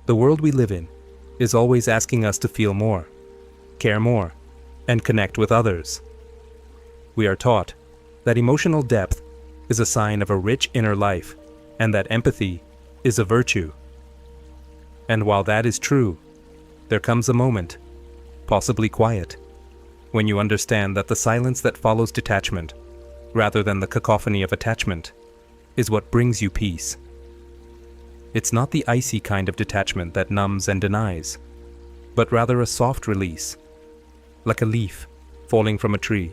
The world we live in is always asking us to feel more, care more, and connect with others. We are taught that emotional depth is a sign of a rich inner life and that empathy is a virtue. And while that is true, there comes a moment, possibly quiet, when you understand that the silence that follows detachment, rather than the cacophony of attachment, is what brings you peace. It's not the icy kind of detachment that numbs and denies, but rather a soft release, like a leaf falling from a tree,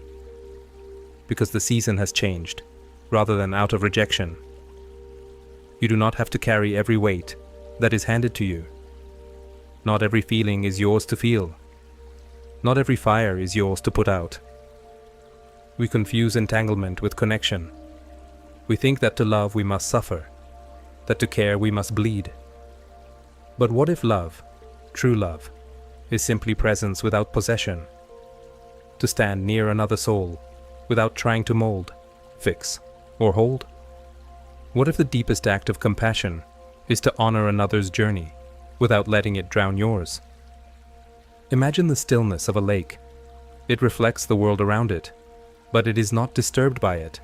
because the season has changed, rather than out of rejection. You do not have to carry every weight that is handed to you. Not every feeling is yours to feel. Not every fire is yours to put out. We confuse entanglement with connection. We think that to love we must suffer, that to care we must bleed. But what if love, true love, is simply presence without possession? To stand near another soul without trying to mold, fix, or hold? What if the deepest act of compassion is to honor another's journey without letting it drown yours? Imagine the stillness of a lake. It reflects the world around it, but it is not disturbed by it.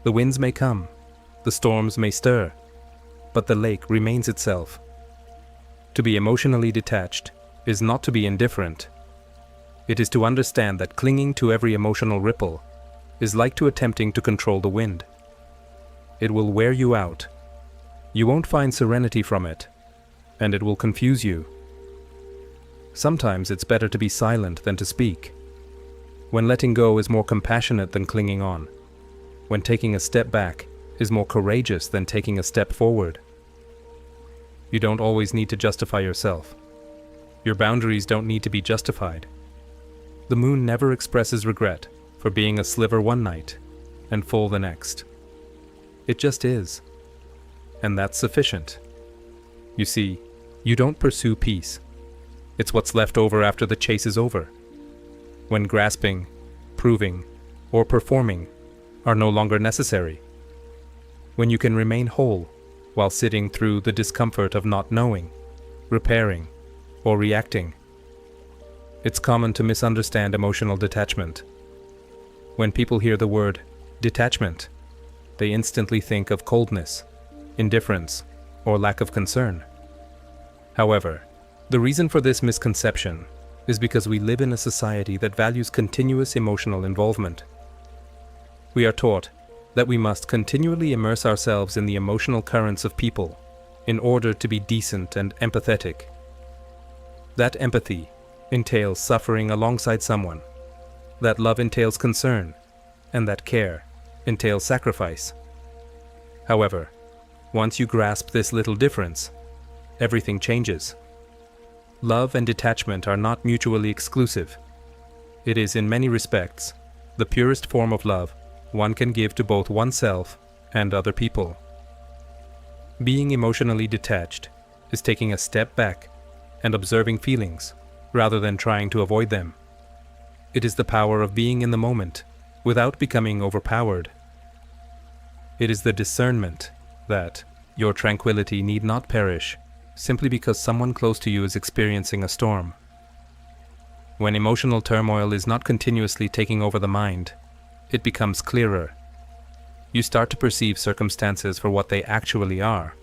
The winds may come, the storms may stir, but the lake remains itself. To be emotionally detached is not to be indifferent. It is to understand that clinging to every emotional ripple is like to attempting to control the wind. It will wear you out. You won't find serenity from it, and it will confuse you. Sometimes it's better to be silent than to speak. When letting go is more compassionate than clinging on. When taking a step back is more courageous than taking a step forward. You don't always need to justify yourself. Your boundaries don't need to be justified. The moon never expresses regret for being a sliver one night and full the next. It just is. And that's sufficient. You see, you don't pursue peace. It's what's left over after the chase is over. When grasping, proving, or performing are no longer necessary. When you can remain whole while sitting through the discomfort of not knowing, repairing, or reacting. It's common to misunderstand emotional detachment. When people hear the word detachment, they instantly think of coldness, indifference, or lack of concern. However, the reason for this misconception is because we live in a society that values continuous emotional involvement. We are taught that we must continually immerse ourselves in the emotional currents of people in order to be decent and empathetic. That empathy entails suffering alongside someone, that love entails concern, and that care entails sacrifice. However, once you grasp this little difference, everything changes. Love and detachment are not mutually exclusive. It is, in many respects, the purest form of love one can give to both oneself and other people. Being emotionally detached is taking a step back and observing feelings rather than trying to avoid them. It is the power of being in the moment without becoming overpowered. It is the discernment that your tranquility need not perish simply because someone close to you is experiencing a storm. When emotional turmoil is not continuously taking over the mind, it becomes clearer. You start to perceive circumstances for what they actually are,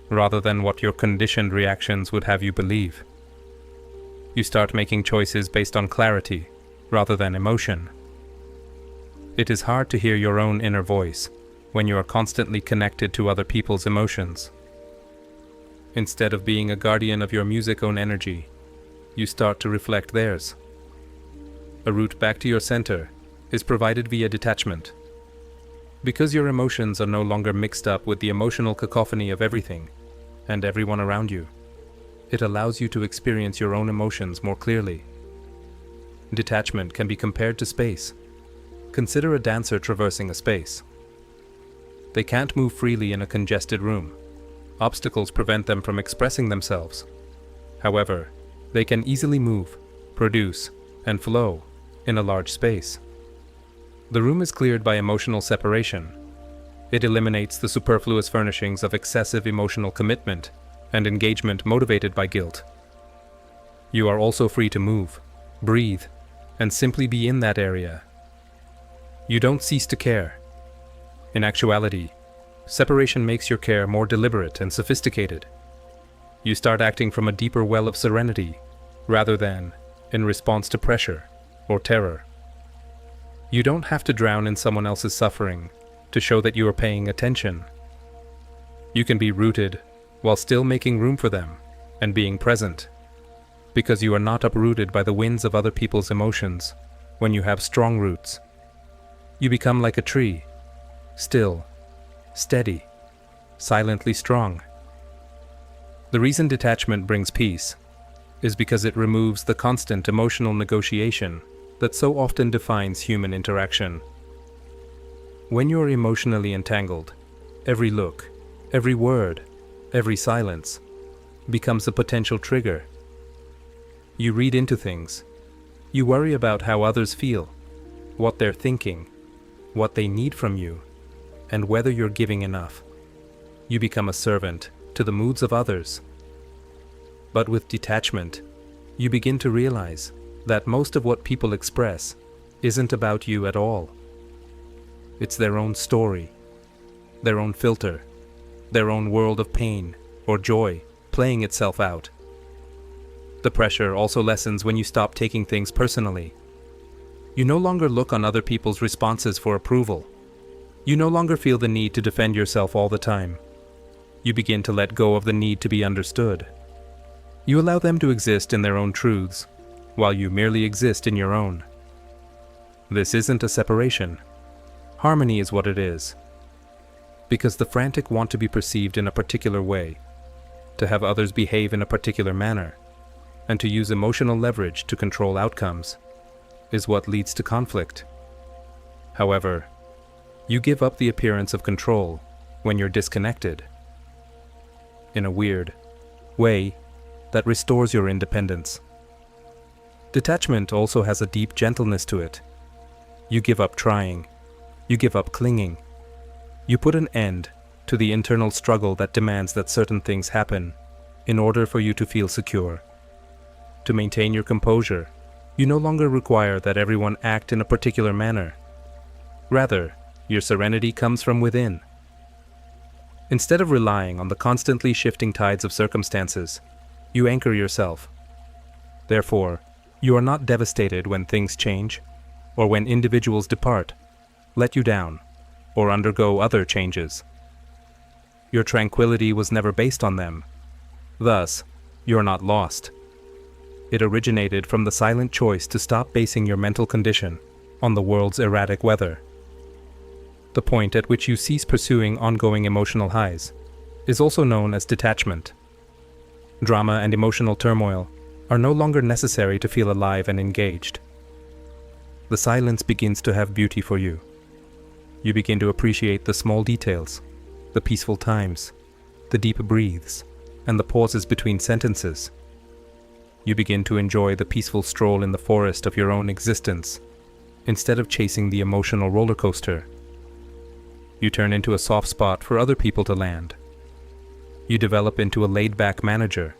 rather than what your conditioned reactions would have you believe. You start making choices based on clarity, rather than emotion. It is hard to hear your own inner voice when you are constantly connected to other people's emotions. Instead of being a guardian of your music's own energy, you start to reflect theirs. A route back to your center is provided via detachment. Because your emotions are no longer mixed up with the emotional cacophony of everything and everyone around you, it allows you to experience your own emotions more clearly. Detachment can be compared to space. Consider a dancer traversing a space. They can't move freely in a congested room. Obstacles prevent them from expressing themselves. However, they can easily move, produce, and flow in a large space. The room is cleared by emotional separation. It eliminates the superfluous furnishings of excessive emotional commitment and engagement motivated by guilt. You are also free to move, breathe, and simply be in that area. You don't cease to care. In actuality, separation makes your care more deliberate and sophisticated. You start acting from a deeper well of serenity, rather than in response to pressure or terror. You don't have to drown in someone else's suffering to show that you are paying attention. You can be rooted while still making room for them and being present, because you are not uprooted by the winds of other people's emotions. When you have strong roots, you become like a tree, still, steady, silently strong. The reason detachment brings peace is because it removes the constant emotional negotiation that so often defines human interaction. When you're emotionally entangled, every look, every word, every silence becomes a potential trigger. You read into things. You worry about how others feel, what they're thinking, what they need from you, and whether you're giving enough. You become a servant to the moods of others. But with detachment, you begin to realize that most of what people express isn't about you at all. It's their own story, their own filter, their own world of pain or joy playing itself out. The pressure also lessens when you stop taking things personally. You no longer look on other people's responses for approval. You no longer feel the need to defend yourself all the time. You begin to let go of the need to be understood. You allow them to exist in their own truths, while you merely exist in your own. This isn't a separation. Harmony is what it is. Because the frantic want to be perceived in a particular way, to have others behave in a particular manner, and to use emotional leverage to control outcomes, is what leads to conflict. However, you give up the appearance of control when you're disconnected. In a weird way, that restores your independence. Detachment also has a deep gentleness to it. You give up trying. You give up clinging. You put an end to the internal struggle that demands that certain things happen in order for you to feel secure. To maintain your composure, you no longer require that everyone act in a particular manner. Rather, your serenity comes from within. Instead of relying on the constantly shifting tides of circumstances, you anchor yourself. Therefore, you are not devastated when things change, or when individuals depart, let you down, or undergo other changes. Your tranquility was never based on them. Thus, you're not lost. It originated from the silent choice to stop basing your mental condition on the world's erratic weather. The point at which you cease pursuing ongoing emotional highs is also known as detachment. Drama and emotional turmoil are no longer necessary to feel alive and engaged. The silence begins to have beauty for you. You begin to appreciate the small details, the peaceful times, the deep breaths, and the pauses between sentences. You begin to enjoy the peaceful stroll in the forest of your own existence, instead of chasing the emotional roller coaster. You turn into a soft spot for other people to land. You develop into a laid-back manager.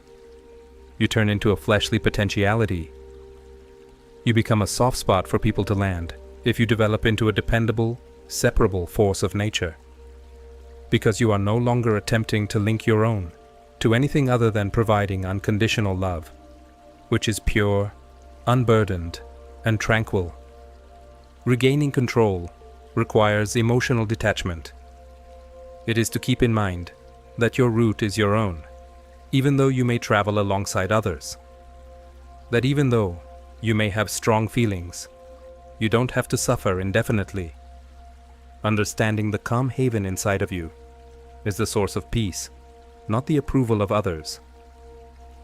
You turn into a fleshly potentiality. You become a soft spot for people to land if you develop into a dependable, separable force of nature. Because you are no longer attempting to link your own to anything other than providing unconditional love, which is pure, unburdened, and tranquil. Regaining control requires emotional detachment. It is to keep in mind that your route is your own, even though you may travel alongside others. That even though you may have strong feelings, you don't have to suffer indefinitely. Understanding the calm haven inside of you is the source of peace, not the approval of others.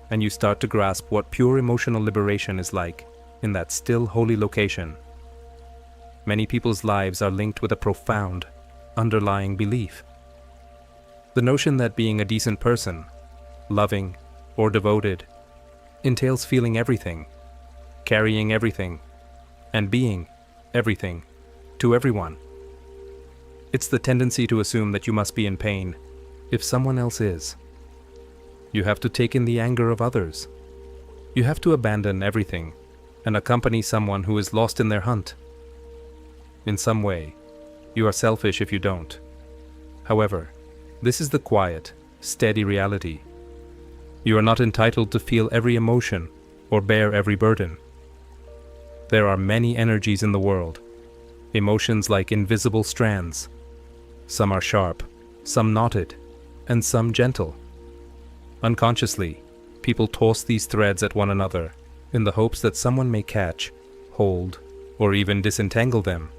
And you start to grasp what pure emotional liberation is like in that still, holy location. Many people's lives are linked with a profound, underlying belief. The notion that being a decent person, loving, or devoted, entails feeling everything, carrying everything, and being everything to everyone. It's the tendency to assume that you must be in pain if someone else is. You have to take in the anger of others. You have to abandon everything and accompany someone who is lost in their hunt. In some way, you are selfish if you don't. However, this is the quiet, steady reality. You are not entitled to feel every emotion or bear every burden. There are many energies in the world, emotions like invisible strands. Some are sharp, some knotted, and some gentle. Unconsciously, people toss these threads at one another in the hopes that someone may catch, hold, or even disentangle them.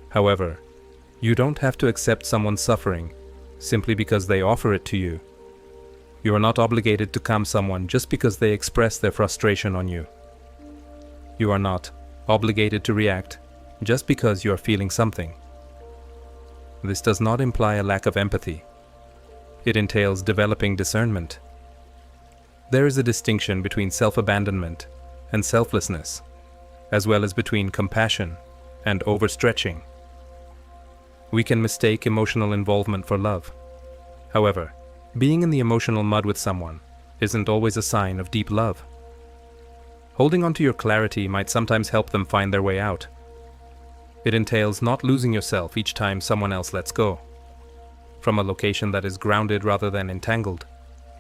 However, you don't have to accept someone's suffering simply because they offer it to you. You are not obligated to calm someone just because they express their frustration on you. You are not obligated to react just because you are feeling something. This does not imply a lack of empathy. It entails developing discernment. There is a distinction between self-abandonment and selflessness, as well as between compassion and overstretching. We can mistake emotional involvement for love. However, being in the emotional mud with someone isn't always a sign of deep love. Holding on to your clarity might sometimes help them find their way out. It entails not losing yourself each time someone else lets go. From a location that is grounded rather than entangled,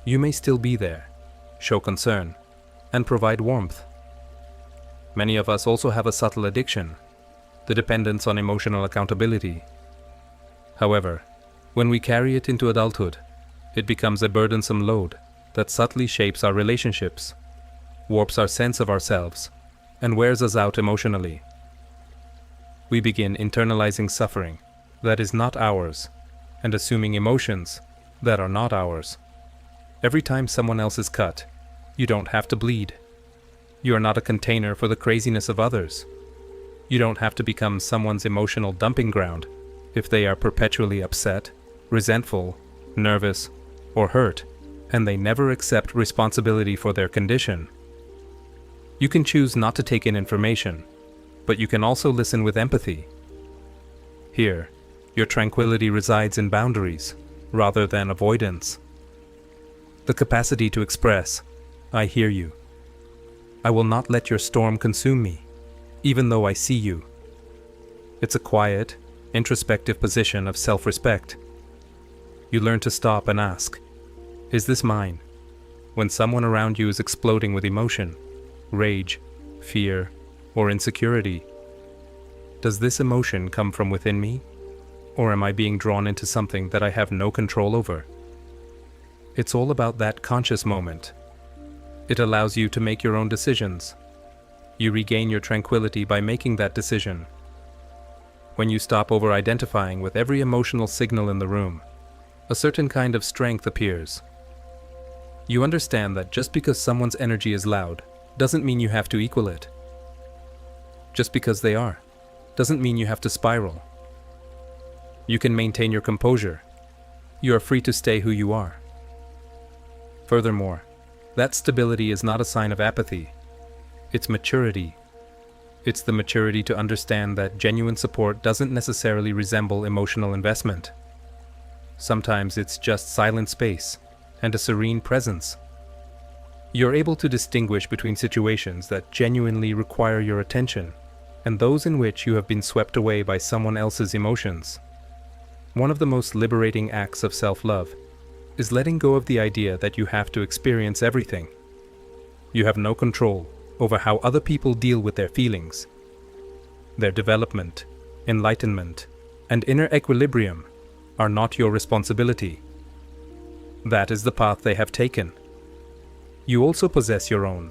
you may still be there, show concern, and provide warmth. Many of us also have a subtle addiction, the dependence on emotional accountability. However, when we carry it into adulthood, it becomes a burdensome load that subtly shapes our relationships, warps our sense of ourselves, and wears us out emotionally. We begin internalizing suffering that is not ours and assuming emotions that are not ours. Every time someone else is cut, you don't have to bleed. You are not a container for the craziness of others. You don't have to become someone's emotional dumping ground if they are perpetually upset, resentful, nervous, or hurt, and they never accept responsibility for their condition. You can choose not to take in information, but you can also listen with empathy. Here, your tranquility resides in boundaries rather than avoidance. The capacity to express, "I hear you. I will not let your storm consume me, even though I see you." It's a quiet, introspective position of self-respect. You learn to stop and ask, "Is this mine?" When someone around you is exploding with emotion, rage, fear, or insecurity, does this emotion come from within me? Or am I being drawn into something that I have no control over? It's all about that conscious moment. It allows you to make your own decisions. You regain your tranquility by making that decision. When you stop over-identifying with every emotional signal in the room, a certain kind of strength appears. You understand that just because someone's energy is loud doesn't mean you have to equal it. Just because they are doesn't mean you have to spiral. You can maintain your composure. You are free to stay who you are. Furthermore, that stability is not a sign of apathy. It's maturity. It's the maturity to understand that genuine support doesn't necessarily resemble emotional investment. Sometimes it's just silent space and a serene presence. You're able to distinguish between situations that genuinely require your attention and those in which you have been swept away by someone else's emotions. One of the most liberating acts of self-love is letting go of the idea that you have to experience everything. You have no control over how other people deal with their feelings. Their development, enlightenment, and inner equilibrium are not your responsibility. That is the path they have taken. You also possess your own.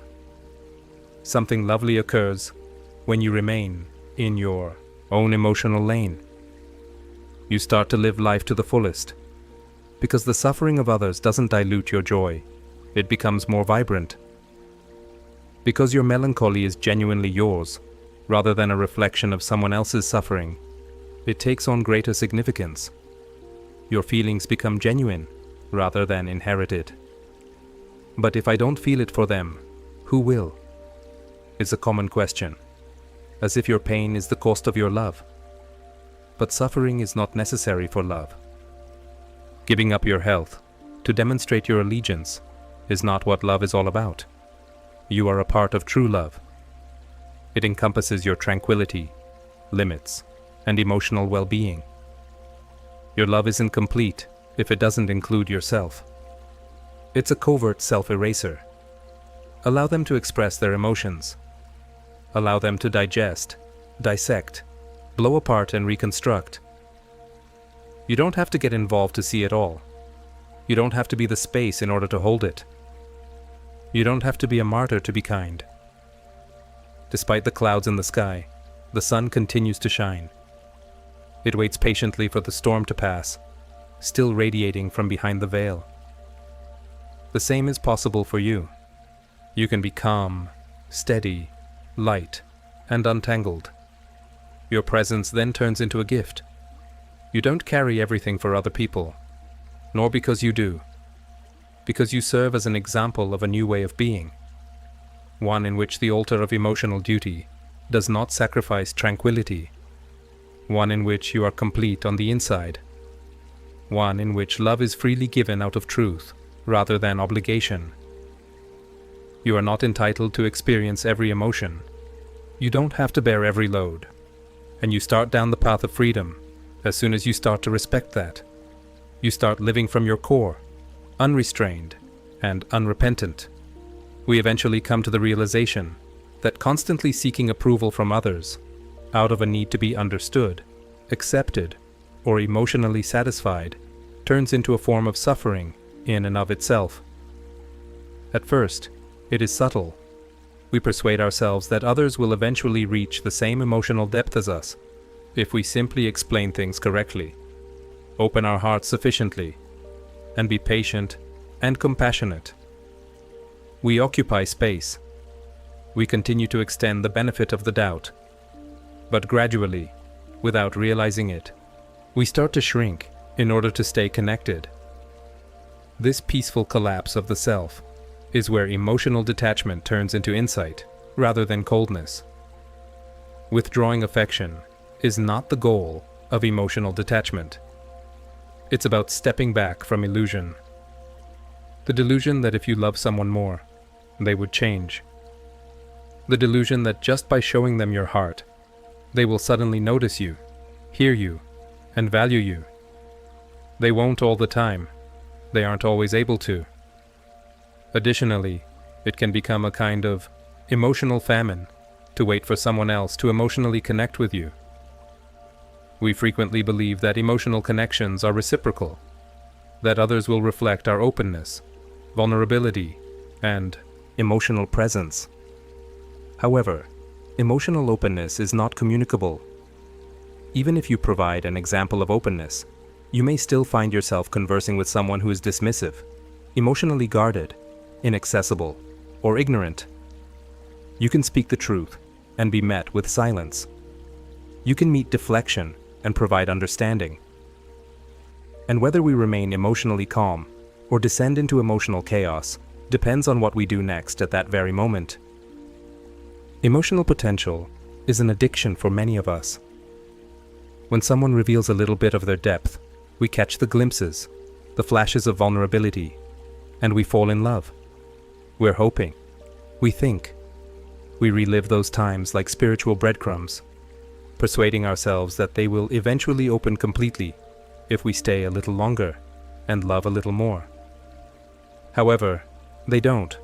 Something lovely occurs when you remain in your own emotional lane. You start to live life to the fullest, because the suffering of others doesn't dilute your joy, it becomes more vibrant. Because your melancholy is genuinely yours, rather than a reflection of someone else's suffering, it takes on greater significance. Your feelings become genuine, rather than inherited. But if I don't feel it for them, who will? Is a common question, as if your pain is the cost of your love. But suffering is not necessary for love. Giving up your health, to demonstrate your allegiance, is not what love is all about. You are a part of true love. It encompasses your tranquility, limits, and emotional well-being. Your love isn't complete if it doesn't include yourself. It's a covert self-eraser. Allow them to express their emotions. Allow them to digest, dissect, blow apart and reconstruct. You don't have to get involved to see it all. You don't have to be the space in order to hold it. You don't have to be a martyr to be kind. Despite the clouds in the sky, the sun continues to shine. It waits patiently for the storm to pass, still radiating from behind the veil. The same is possible for you. You can be calm, steady, light, and untangled. Your presence then turns into a gift. You don't carry everything for other people, nor because you do, because you serve as an example of a new way of being, one in which the altar of emotional duty does not sacrifice tranquility, one in which you are complete on the inside, one in which love is freely given out of truth rather than obligation. You are not entitled to experience every emotion. You don't have to bear every load, and you start down the path of freedom as soon as you start to respect that. You start living from your core, unrestrained and unrepentant. We eventually come to the realization that constantly seeking approval from others, out of a need to be understood, accepted, or emotionally satisfied, turns into a form of suffering in and of itself. At first, it is subtle. We persuade ourselves that others will eventually reach the same emotional depth as us if we simply explain things correctly, open our hearts sufficiently, and be patient and compassionate. We occupy space. We continue to extend the benefit of the doubt. But gradually, without realizing it, we start to shrink in order to stay connected. This peaceful collapse of the self is where emotional detachment turns into insight rather than coldness. Withdrawing affection is not the goal of emotional detachment. It's about stepping back from illusion. The delusion that if you love someone more, they would change. The delusion that just by showing them your heart, they will suddenly notice you, hear you, and value you. They won't all the time. They aren't always able to. Additionally, it can become a kind of emotional famine to wait for someone else to emotionally connect with you. We frequently believe that emotional connections are reciprocal, that others will reflect our openness, vulnerability, and emotional presence. However, emotional openness is not communicable. Even if you provide an example of openness, you may still find yourself conversing with someone who is dismissive, emotionally guarded, inaccessible, or ignorant. You can speak the truth and be met with silence. You can meet deflection and provide understanding. And whether we remain emotionally calm or descend into emotional chaos depends on what we do next at that very moment. Emotional potential is an addiction for many of us. When someone reveals a little bit of their depth, we catch the glimpses, the flashes of vulnerability, and we fall in love. We're hoping. We think. We relive those times like spiritual breadcrumbs, persuading ourselves that they will eventually open completely if we stay a little longer and love a little more. However, they don't,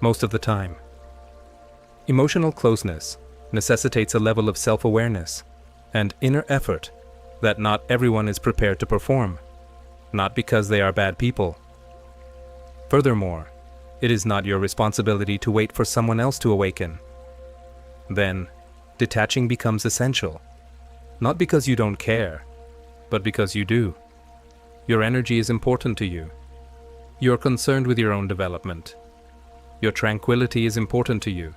most of the time. Emotional closeness necessitates a level of self-awareness and inner effort that not everyone is prepared to perform, not because they are bad people. Furthermore, it is not your responsibility to wait for someone else to awaken. Then, detaching becomes essential, not because you don't care, but because you do. Your energy is important to you. You're concerned with your own development. Your tranquility is important to you.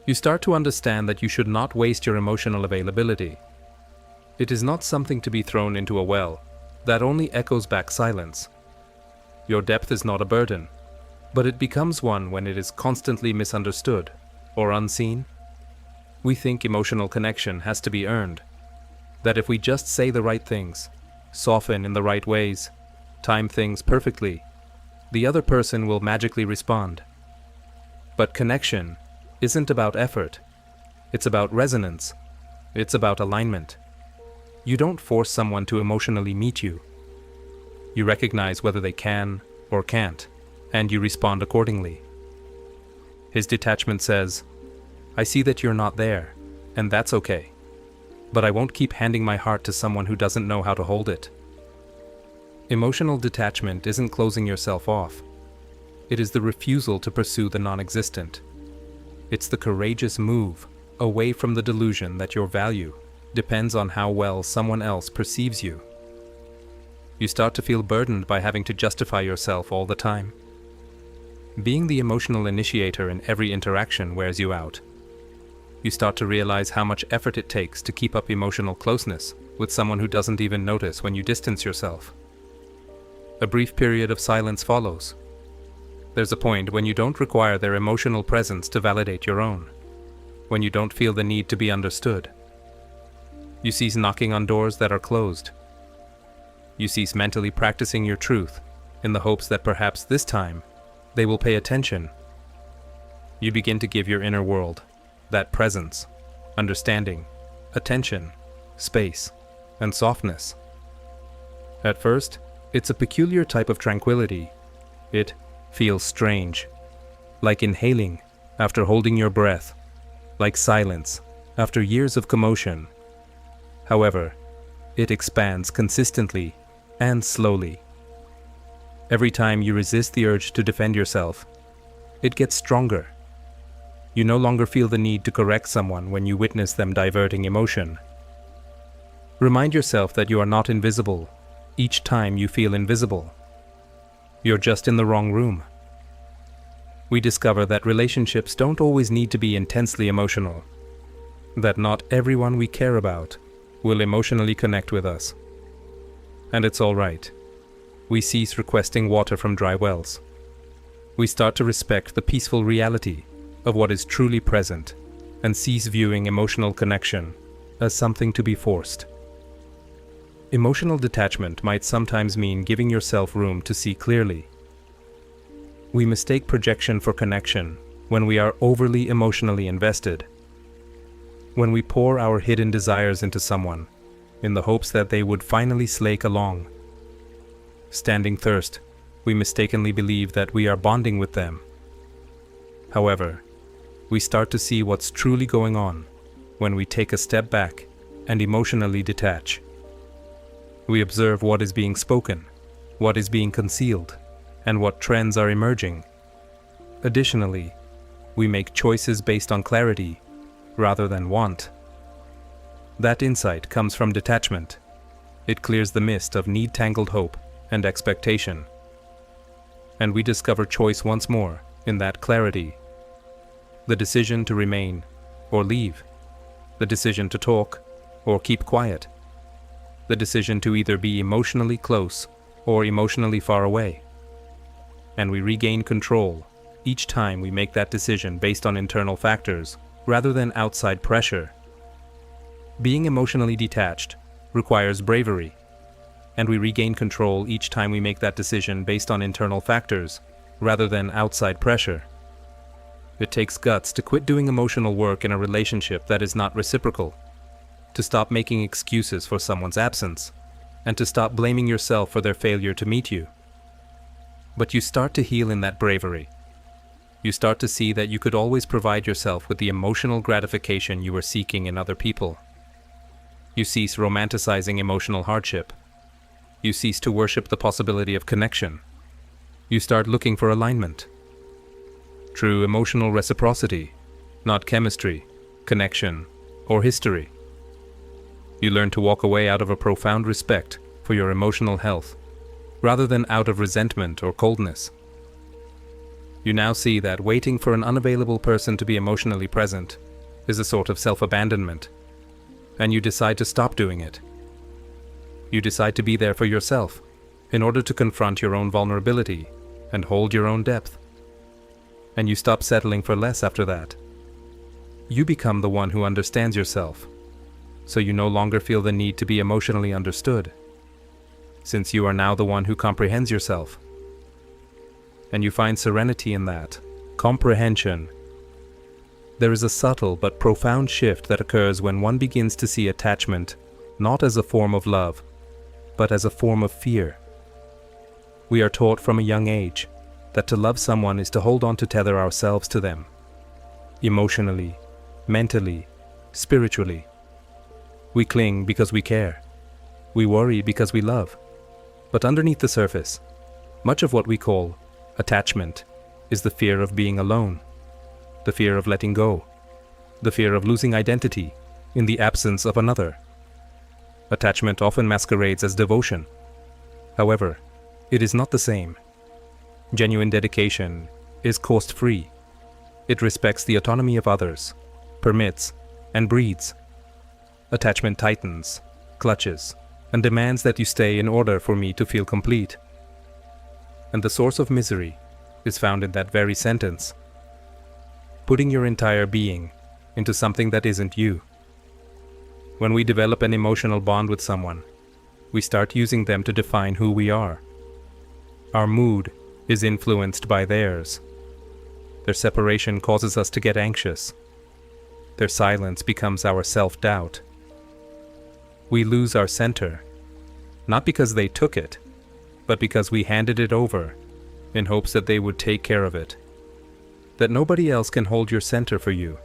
You start to understand that you should not waste your emotional availability. It is not something to be thrown into a well that only echoes back silence. Your depth is not a burden, but it becomes one when it is constantly misunderstood or unseen. We think emotional connection has to be earned, that if we just say the right things, soften in the right ways, time things perfectly, the other person will magically respond. But connection isn't about effort. It's about resonance. It's about alignment. You don't force someone to emotionally meet you. You recognize whether they can or can't, and you respond accordingly. His detachment says, I see that you're not there, and that's okay. But I won't keep handing my heart to someone who doesn't know how to hold it. Emotional detachment isn't closing yourself off. It is the refusal to pursue the non-existent. It's the courageous move away from the delusion that your value depends on how well someone else perceives you. You start to feel burdened by having to justify yourself all the time. Being the emotional initiator in every interaction wears you out. You start to realize how much effort it takes to keep up emotional closeness with someone who doesn't even notice when you distance yourself. A brief period of silence follows. There's a point when you don't require their emotional presence to validate your own, when you don't feel the need to be understood. You cease knocking on doors that are closed. You cease mentally practicing your truth in the hopes that perhaps this time they will pay attention. You begin to give your inner world that presence, understanding, attention, space, and softness. At first, it's a peculiar type of tranquility. It feels strange, like inhaling after holding your breath, like silence after years of commotion. However, it expands consistently and slowly. Every time you resist the urge to defend yourself, it gets stronger. You no longer feel the need to correct someone when you witness them diverting emotion. Remind yourself that you are not invisible each time you feel invisible. You're just in the wrong room. We discover that relationships don't always need to be intensely emotional, that not everyone we care about will emotionally connect with us. And it's all right. We cease requesting water from dry wells. We start to respect the peaceful reality of what is truly present and cease viewing emotional connection as something to be forced. Emotional detachment might sometimes mean giving yourself room to see clearly. We mistake projection for connection when we are overly emotionally invested. When we pour our hidden desires into someone in the hopes that they would finally slake along. Standing thirst, we mistakenly believe that we are bonding with them. However, we start to see what's truly going on when we take a step back and emotionally detach. We observe what is being spoken, what is being concealed, and what trends are emerging. Additionally, we make choices based on clarity rather than want. That insight comes from detachment. It clears the mist of need-tangled hope and expectation. And we discover choice once more in that clarity. The decision to remain or leave. The decision to talk or keep quiet. The decision to either be emotionally close or emotionally far away. And we regain control each time we make that decision based on internal factors rather than outside pressure. Being emotionally detached requires bravery, and we regain control each time we make that decision based on internal factors rather than outside pressure. It takes guts to quit doing emotional work in a relationship that is not reciprocal, to stop making excuses for someone's absence, and to stop blaming yourself for their failure to meet you. But you start to heal in that bravery. You start to see that you could always provide yourself with the emotional gratification you were seeking in other people. You cease romanticizing emotional hardship. You cease to worship the possibility of connection. You start looking for alignment. True emotional reciprocity, not chemistry, connection, or history. You learn to walk away out of a profound respect for your emotional health, rather than out of resentment or coldness. You now see that waiting for an unavailable person to be emotionally present is a sort of self-abandonment, and you decide to stop doing it. You decide to be there for yourself in order to confront your own vulnerability and hold your own depth. And you stop settling for less after that. You become the one who understands yourself, so you no longer feel the need to be emotionally understood. since you are now the one who comprehends yourself. And you find serenity in that comprehension. There is a subtle but profound shift that occurs when one begins to see attachment not as a form of love, but as a form of fear. We are taught from a young age that to love someone is to hold on to tether ourselves to them, emotionally, mentally, spiritually. We cling because we care. We worry because we love. But underneath the surface, much of what we call attachment is the fear of being alone, the fear of letting go, the fear of losing identity in the absence of another. Attachment often masquerades as devotion. However, it is not the same. Genuine dedication is cost-free. It respects the autonomy of others, permits, and breeds. Attachment tightens, clutches, and demands that you stay in order for me to feel complete. And the source of misery is found in that very sentence. Putting your entire being into something that isn't you. When we develop an emotional bond with someone, we start using them to define who we are. Our mood is influenced by theirs. Their separation causes us to get anxious. Their silence becomes our self-doubt. We lose our center, not because they took it, but because we handed it over in hopes that they would take care of it. That nobody else can hold your center for you.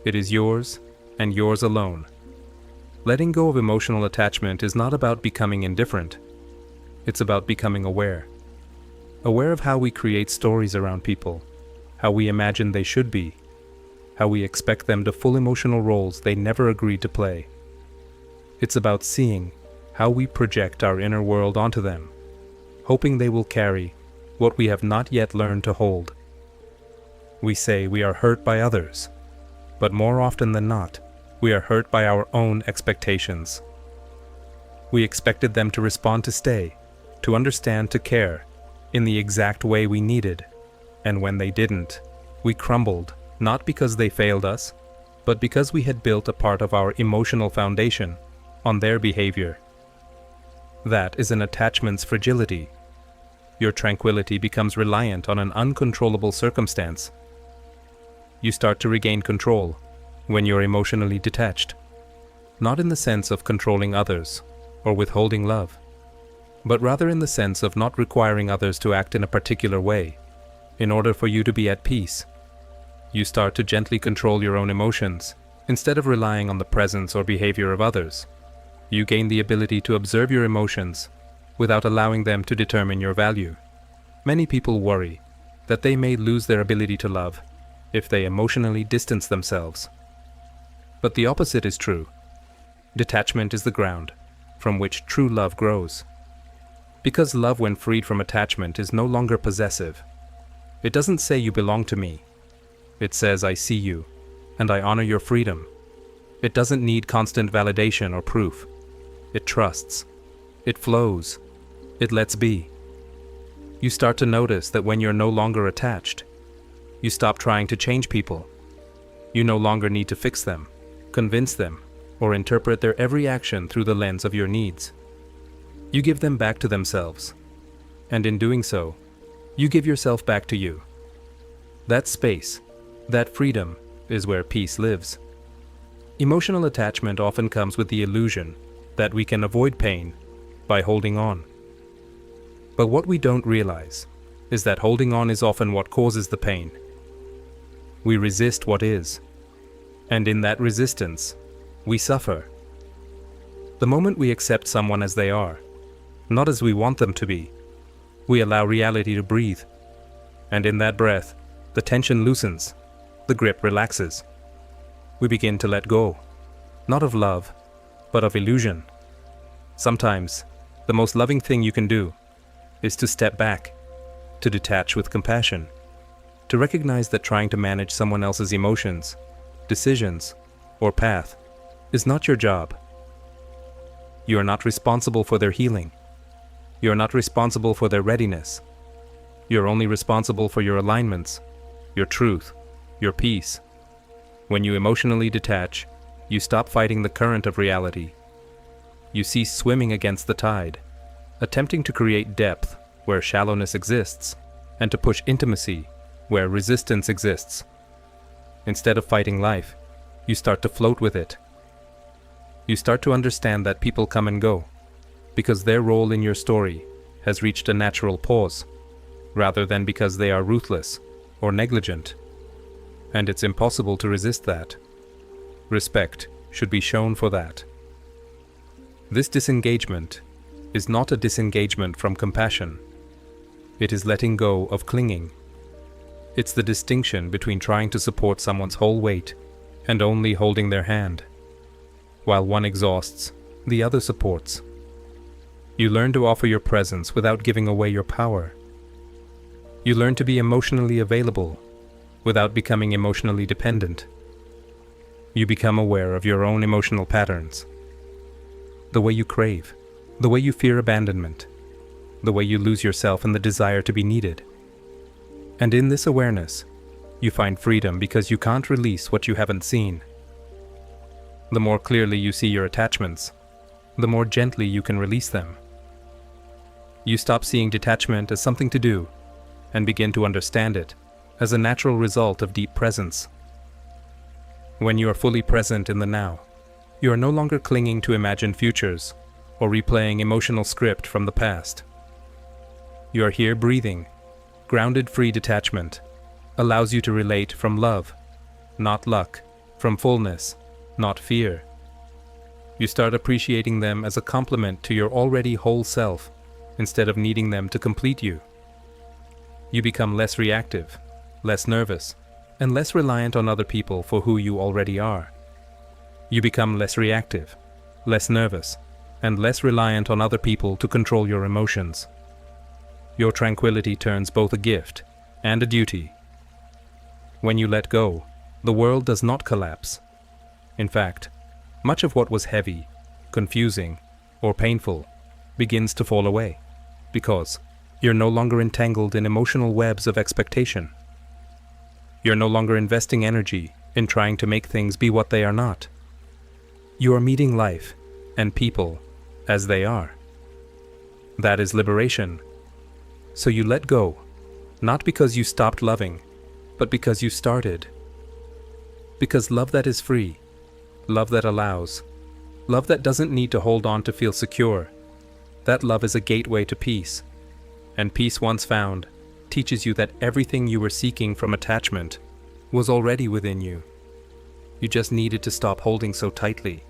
It is yours and yours alone. Letting go of emotional attachment is not about becoming indifferent. It's about becoming aware. Aware of how we create stories around people, how we imagine they should be, how we expect them to full emotional roles they never agreed to play. It's about seeing how we project our inner world onto them, hoping they will carry what we have not yet learned to hold. We say we are hurt by others, but more often than not, we are hurt by our own expectations. We expected them to respond, to stay, to understand, to care, in the exact way we needed, and when they didn't, we crumbled, not because they failed us, but because we had built a part of our emotional foundation on their behavior. That is an attachment's fragility. Your tranquility becomes reliant on an uncontrollable circumstance. You start to regain control when you're emotionally detached, not in the sense of controlling others or withholding love, but rather in the sense of not requiring others to act in a particular way in order for you to be at peace. You start to gently control your own emotions instead of relying on the presence or behavior of others. You gain the ability to observe your emotions without allowing them to determine your value. Many people worry that they may lose their ability to love if they emotionally distance themselves. But the opposite is true. Detachment is the ground from which true love grows. Because love, when freed from attachment, is no longer possessive. It doesn't say you belong to me. It says I see you, and I honor your freedom. It doesn't need constant validation or proof. It trusts. It flows. It lets be. You start to notice that when you're no longer attached, you stop trying to change people. You no longer need to fix them, convince them, or interpret their every action through the lens of your needs. You give them back to themselves, and in doing so, you give yourself back to you. That space, that freedom, is where peace lives. Emotional attachment often comes with the illusion that we can avoid pain by holding on. But what we don't realize is that holding on is often what causes the pain. We resist what is, and in that resistance, we suffer. The moment we accept someone as they are, not as we want them to be, we allow reality to breathe, and in that breath, the tension loosens, the grip relaxes. We begin to let go, not of love, but of illusion. Sometimes, the most loving thing you can do is to step back, to detach with compassion, to recognize that trying to manage someone else's emotions, decisions, or path is not your job. You are not responsible for their healing. You are not responsible for their readiness. You are only responsible for your alignments, your truth, your peace. When you emotionally detach, you stop fighting the current of reality. You cease swimming against the tide. attempting to create depth where shallowness exists, and to push intimacy where resistance exists. Instead of fighting life, you start to float with it. You start to understand that people come and go, because their role in your story has reached a natural pause, rather than because they are ruthless or negligent. And it's impossible to resist that. Respect should be shown for that. This disengagement is not a disengagement from compassion. It is letting go of clinging. It's the distinction between trying to support someone's whole weight and only holding their hand. While one exhausts, the other supports. You learn to offer your presence without giving away your power. You learn to be emotionally available without becoming emotionally dependent. You become aware of your own emotional patterns. The way you crave, the way you fear abandonment, the way you lose yourself in the desire to be needed. And in this awareness, you find freedom because you can't release what you haven't seen. The more clearly you see your attachments, the more gently you can release them. You stop seeing detachment as something to do and begin to understand it as a natural result of deep presence. When you are fully present in the now, you are no longer clinging to imagined futures or replaying emotional script from the past. You are here breathing. Grounded free detachment allows you to relate from love, not luck, from fullness, not fear. You start appreciating them as a complement to your already whole self instead of needing them to complete you. You become less reactive, less nervous, and less reliant on other people for who you already are. You become less reactive, less nervous, and less reliant on other people to control your emotions. Your tranquility turns both a gift and a duty. When you let go, the world does not collapse. In fact, much of what was heavy, confusing, or painful begins to fall away, because you're no longer entangled in emotional webs of expectation. You're no longer investing energy in trying to make things be what they are not. You are meeting life and people as they are. That is liberation. So you let go, not because you stopped loving, but because you started. Because love that is free, love that allows, love that doesn't need to hold on to feel secure, that love is a gateway to peace. And peace once found teaches you that everything you were seeking from attachment was already within you. You just needed to stop holding so tightly.